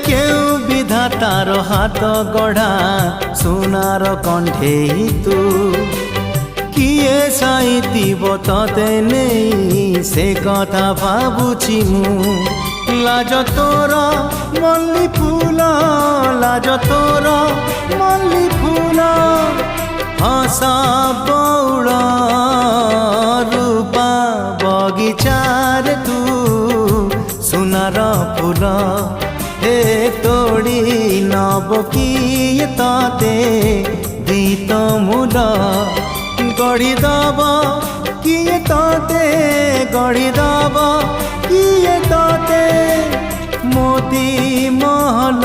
কেউ বিধাতার হাত গড়া সোনার কণ্ঠেই তু কিয়ে সাইতিব ততে নেই সে কথা ভাবুছি মু লাজ তোর মল্লি ফুল লাজ তোর মল্লি ফুল হস বৌড় রূপা বগিচার তু সোনার ফুল হে তোড়ি নব কিয়ে ততে গীত মূল গড়ি দব কিয়ে ততে গড়ি দব কিয়ে ততে মোতি মহল